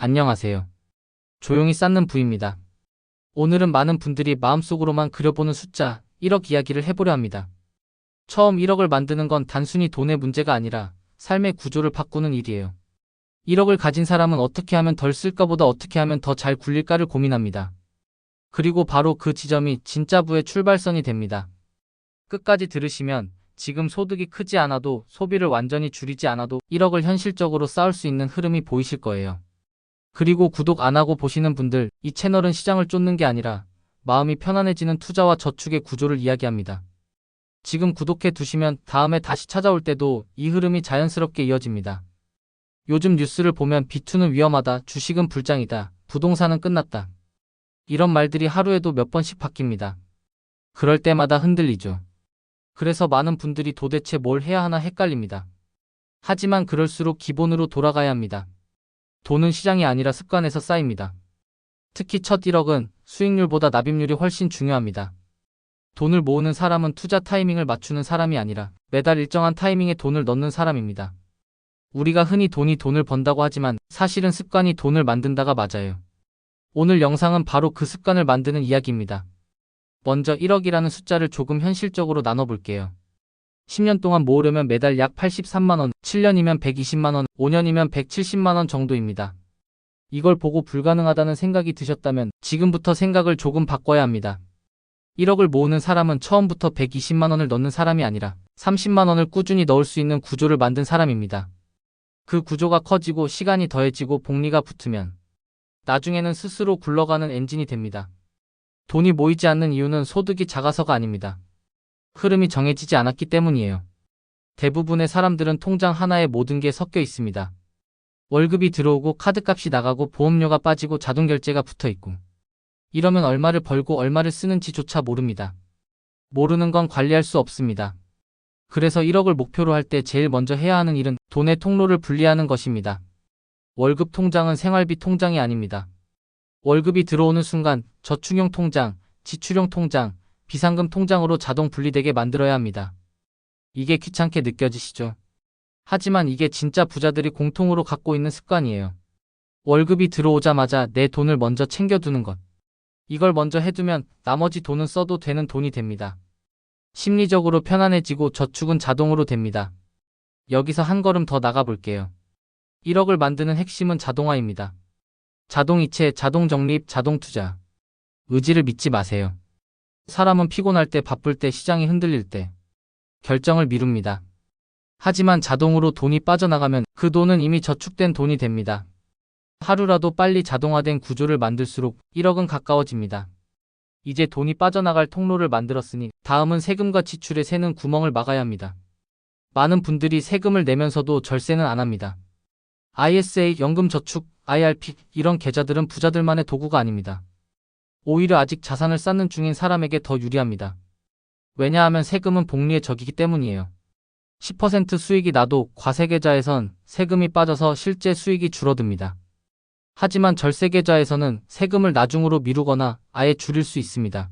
안녕하세요. 조용히 쌓는 부입니다. 오늘은 많은 분들이 마음속으로만 그려보는 숫자 1억 이야기를 해보려 합니다. 처음 1억을 만드는 건 단순히 돈의 문제가 아니라 삶의 구조를 바꾸는 일이에요. 1억을 가진 사람은 어떻게 하면 덜 쓸까보다 어떻게 하면 더 잘 굴릴까를 고민합니다. 그리고 바로 그 지점이 진짜 부의 출발선이 됩니다. 끝까지 들으시면 지금 소득이 크지 않아도 소비를 완전히 줄이지 않아도 1억을 현실적으로 쌓을 수 있는 흐름이 보이실 거예요. 그리고 구독 안 하고 보시는 분들, 이 채널은 시장을 쫓는 게 아니라 마음이 편안해지는 투자와 저축의 구조를 이야기합니다. 지금 구독해 두시면 다음에 다시 찾아올 때도 이 흐름이 자연스럽게 이어집니다. 요즘 뉴스를 보면 비투는 위험하다, 주식은 불장이다, 부동산은 끝났다. 이런 말들이 하루에도 몇 번씩 바뀝니다. 그럴 때마다 흔들리죠. 그래서 많은 분들이 도대체 뭘 해야 하나 헷갈립니다. 하지만 그럴수록 기본으로 돌아가야 합니다. 돈은 시장이 아니라 습관에서 쌓입니다. 특히 첫 1억은 수익률보다 납입률이 훨씬 중요합니다. 돈을 모으는 사람은 투자 타이밍을 맞추는 사람이 아니라 매달 일정한 타이밍에 돈을 넣는 사람입니다. 우리가 흔히 돈이 돈을 번다고 하지만 사실은 습관이 돈을 만든다가 맞아요. 오늘 영상은 바로 그 습관을 만드는 이야기입니다. 먼저 1억이라는 숫자를 조금 현실적으로 나눠볼게요. 10년 동안 모으려면 매달 약 83만원, 7년이면 120만원, 5년이면 170만원 정도입니다. 이걸 보고 불가능하다는 생각이 드셨다면 지금부터 생각을 조금 바꿔야 합니다. 1억을 모으는 사람은 처음부터 120만원을 넣는 사람이 아니라 30만원을 꾸준히 넣을 수 있는 구조를 만든 사람입니다. 그 구조가 커지고 시간이 더해지고 복리가 붙으면 나중에는 스스로 굴러가는 엔진이 됩니다. 돈이 모이지 않는 이유는 소득이 작아서가 아닙니다. 흐름이 정해지지 않았기 때문이에요. 대부분의 사람들은 통장 하나에 모든 게 섞여 있습니다. 월급이 들어오고 카드값이 나가고 보험료가 빠지고 자동결제가 붙어있고. 이러면 얼마를 벌고 얼마를 쓰는지조차 모릅니다. 모르는 건 관리할 수 없습니다. 그래서 1억을 목표로 할 때 제일 먼저 해야 하는 일은 돈의 통로를 분리하는 것입니다. 월급 통장은 생활비 통장이 아닙니다. 월급이 들어오는 순간 저축용 통장, 지출용 통장, 비상금 통장으로 자동 분리되게 만들어야 합니다. 이게 귀찮게 느껴지시죠? 하지만 이게 진짜 부자들이 공통으로 갖고 있는 습관이에요. 월급이 들어오자마자 내 돈을 먼저 챙겨두는 것. 이걸 먼저 해두면 나머지 돈은 써도 되는 돈이 됩니다. 심리적으로 편안해지고 저축은 자동으로 됩니다. 여기서 한 걸음 더 나가볼게요. 1억을 만드는 핵심은 자동화입니다. 자동이체, 자동적립, 자동투자. 의지를 믿지 마세요. 사람은 피곤할 때, 바쁠 때, 시장이 흔들릴 때 결정을 미룹니다. 하지만 자동으로 돈이 빠져나가면 그 돈은 이미 저축된 돈이 됩니다. 하루라도 빨리 자동화된 구조를 만들수록 1억은 가까워집니다. 이제 돈이 빠져나갈 통로를 만들었으니 다음은 세금과 지출에 새는 구멍을 막아야 합니다. 많은 분들이 세금을 내면서도 절세는 안 합니다. ISA, 연금저축, IRP 이런 계좌들은 부자들만의 도구가 아닙니다. 오히려 아직 자산을 쌓는 중인 사람에게 더 유리합니다. 왜냐하면 세금은 복리의 적이기 때문이에요. 10% 수익이 나도 과세계좌에선 세금이 빠져서 실제 수익이 줄어듭니다. 하지만 절세계좌에서는 세금을 나중으로 미루거나 아예 줄일 수 있습니다.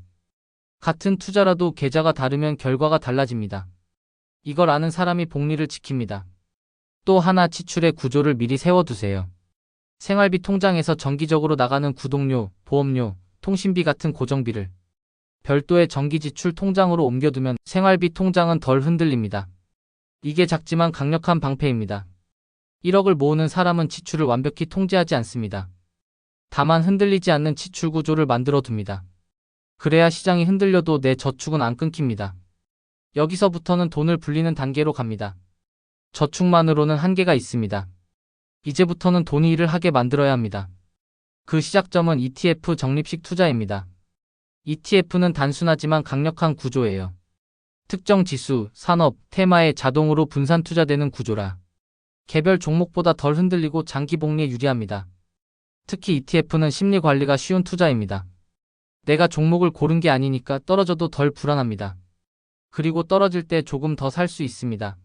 같은 투자라도 계좌가 다르면 결과가 달라집니다. 이걸 아는 사람이 복리를 지킵니다. 또 하나 지출의 구조를 미리 세워두세요. 생활비 통장에서 정기적으로 나가는 구독료, 보험료, 통신비 같은 고정비를 별도의 정기지출 통장으로 옮겨두면 생활비 통장은 덜 흔들립니다. 이게 작지만 강력한 방패입니다. 1억을 모으는 사람은 지출을 완벽히 통제하지 않습니다. 다만 흔들리지 않는 지출 구조를 만들어 둡니다. 그래야 시장이 흔들려도 내 저축은 안 끊깁니다. 여기서부터는 돈을 불리는 단계로 갑니다. 저축만으로는 한계가 있습니다. 이제부터는 돈이 일을 하게 만들어야 합니다. 그 시작점은 ETF 적립식 투자입니다. ETF는 단순하지만 강력한 구조예요. 특정 지수, 산업, 테마에 자동으로 분산 투자되는 구조라 개별 종목보다 덜 흔들리고 장기 복리에 유리합니다. 특히 ETF는 심리 관리가 쉬운 투자입니다. 내가 종목을 고른 게 아니니까 떨어져도 덜 불안합니다. 그리고 떨어질 때 조금 더 살 수 있습니다.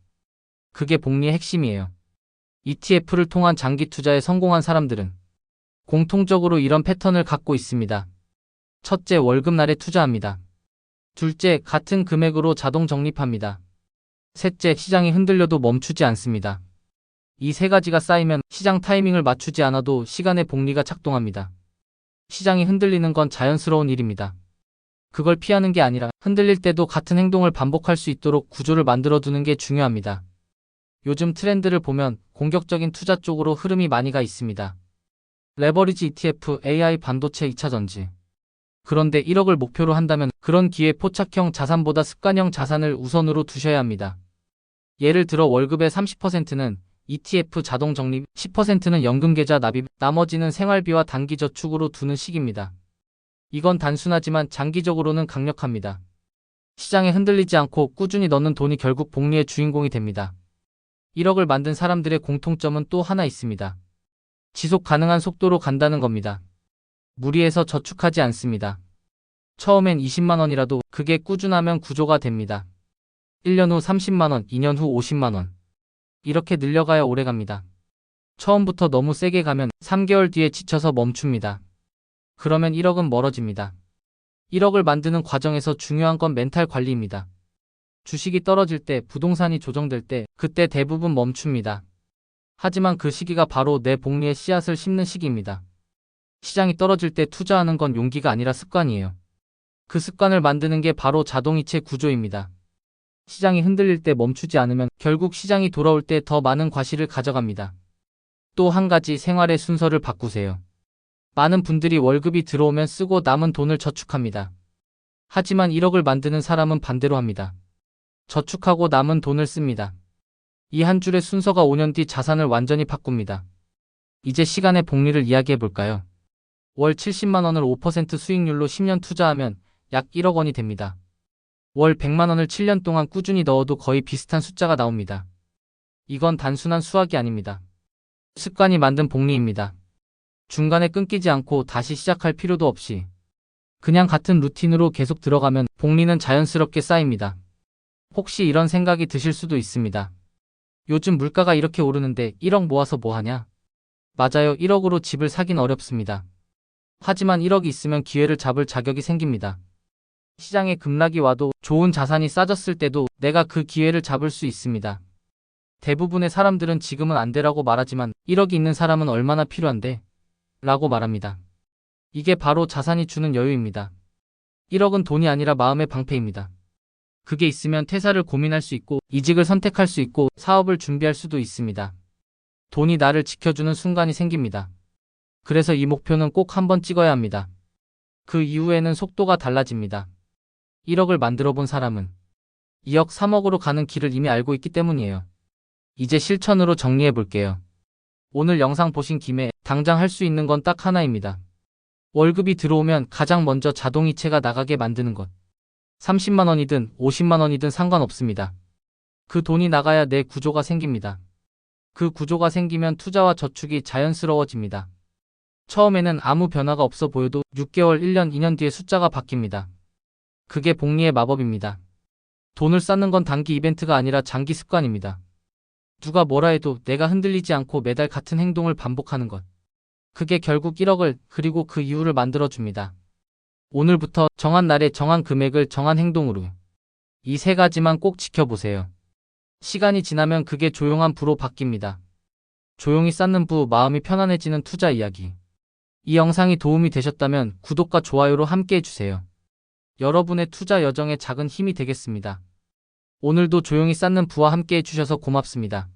그게 복리의 핵심이에요. ETF를 통한 장기 투자에 성공한 사람들은 공통적으로 이런 패턴을 갖고 있습니다. 첫째, 월급날에 투자합니다. 둘째, 같은 금액으로 자동 적립합니다. 셋째, 시장이 흔들려도 멈추지 않습니다. 이 세 가지가 쌓이면 시장 타이밍을 맞추지 않아도 시간의 복리가 작동합니다. 시장이 흔들리는 건 자연스러운 일입니다. 그걸 피하는 게 아니라 흔들릴 때도 같은 행동을 반복할 수 있도록 구조를 만들어 두는 게 중요합니다. 요즘 트렌드를 보면 공격적인 투자 쪽으로 흐름이 많이 가 있습니다. 레버리지 ETF, AI, 반도체, 2차 전지. 그런데 1억을 목표로 한다면 그런 기회 포착형 자산보다 습관형 자산을 우선으로 두셔야 합니다. 예를 들어 월급의 30%는 ETF 자동 적립, 10%는 연금계좌 납입, 나머지는 생활비와 단기 저축으로 두는 식입니다. 이건 단순하지만 장기적으로는 강력합니다. 시장에 흔들리지 않고 꾸준히 넣는 돈이 결국 복리의 주인공이 됩니다. 1억을 만든 사람들의 공통점은 또 하나 있습니다. 지속 가능한 속도로 간다는 겁니다. 무리해서 저축하지 않습니다. 처음엔 20만 원이라도 그게 꾸준하면 구조가 됩니다. 1년 후 30만 원, 2년 후 50만 원. 이렇게 늘려가야 오래갑니다. 처음부터 너무 세게 가면 3개월 뒤에 지쳐서 멈춥니다. 그러면 1억은 멀어집니다. 1억을 만드는 과정에서 중요한 건 멘탈 관리입니다. 주식이 떨어질 때, 부동산이 조정될 때, 그때 대부분 멈춥니다. 하지만 그 시기가 바로 내 복리의 씨앗을 심는 시기입니다. 시장이 떨어질 때 투자하는 건 용기가 아니라 습관이에요. 그 습관을 만드는 게 바로 자동이체 구조입니다. 시장이 흔들릴 때 멈추지 않으면 결국 시장이 돌아올 때 더 많은 과실을 가져갑니다. 또 한 가지 생활의 순서를 바꾸세요. 많은 분들이 월급이 들어오면 쓰고 남은 돈을 저축합니다. 하지만 1억을 만드는 사람은 반대로 합니다. 저축하고 남은 돈을 씁니다. 이 한 줄의 순서가 5년 뒤 자산을 완전히 바꿉니다. 이제 시간의 복리를 이야기해 볼까요? 월 70만 원을 5% 수익률로 10년 투자하면 약 1억 원이 됩니다. 월 100만 원을 7년 동안 꾸준히 넣어도 거의 비슷한 숫자가 나옵니다. 이건 단순한 수학이 아닙니다. 습관이 만든 복리입니다. 중간에 끊기지 않고 다시 시작할 필요도 없이 그냥 같은 루틴으로 계속 들어가면 복리는 자연스럽게 쌓입니다. 혹시 이런 생각이 드실 수도 있습니다. 요즘 물가가 이렇게 오르는데 1억 모아서 뭐 하냐? 맞아요. 1억으로 집을 사긴 어렵습니다. 하지만 1억이 있으면 기회를 잡을 자격이 생깁니다. 시장에 급락이 와도 좋은 자산이 싸졌을 때도 내가 그 기회를 잡을 수 있습니다. 대부분의 사람들은 지금은 안 되라고 말하지만 1억이 있는 사람은 얼마나 필요한데? 라고 말합니다. 이게 바로 자산이 주는 여유입니다. 1억은 돈이 아니라 마음의 방패입니다. 그게 있으면 퇴사를 고민할 수 있고 이직을 선택할 수 있고 사업을 준비할 수도 있습니다. 돈이 나를 지켜주는 순간이 생깁니다. 그래서 이 목표는 꼭 한번 찍어야 합니다. 그 이후에는 속도가 달라집니다. 1억을 만들어 본 사람은 2억, 3억으로 가는 길을 이미 알고 있기 때문이에요. 이제 실천으로 정리해 볼게요. 오늘 영상 보신 김에 당장 할 수 있는 건 딱 하나입니다. 월급이 들어오면 가장 먼저 자동이체가 나가게 만드는 것. 30만 원이든 50만 원이든 상관없습니다. 그 돈이 나가야 내 구조가 생깁니다. 그 구조가 생기면 투자와 저축이 자연스러워집니다. 처음에는 아무 변화가 없어 보여도 6개월, 1년, 2년 뒤에 숫자가 바뀝니다. 그게 복리의 마법입니다. 돈을 쌓는 건 단기 이벤트가 아니라 장기 습관입니다. 누가 뭐라 해도 내가 흔들리지 않고 매달 같은 행동을 반복하는 것. 그게 결국 1억을 그리고 그 이후를 만들어줍니다. 오늘부터 정한 날에 정한 금액을 정한 행동으로 이 세 가지만 꼭 지켜보세요. 시간이 지나면 그게 조용한 부로 바뀝니다. 조용히 쌓는 부, 마음이 편안해지는 투자 이야기. 이 영상이 도움이 되셨다면 구독과 좋아요로 함께 해주세요. 여러분의 투자 여정에 작은 힘이 되겠습니다. 오늘도 조용히 쌓는 부와 함께 해주셔서 고맙습니다.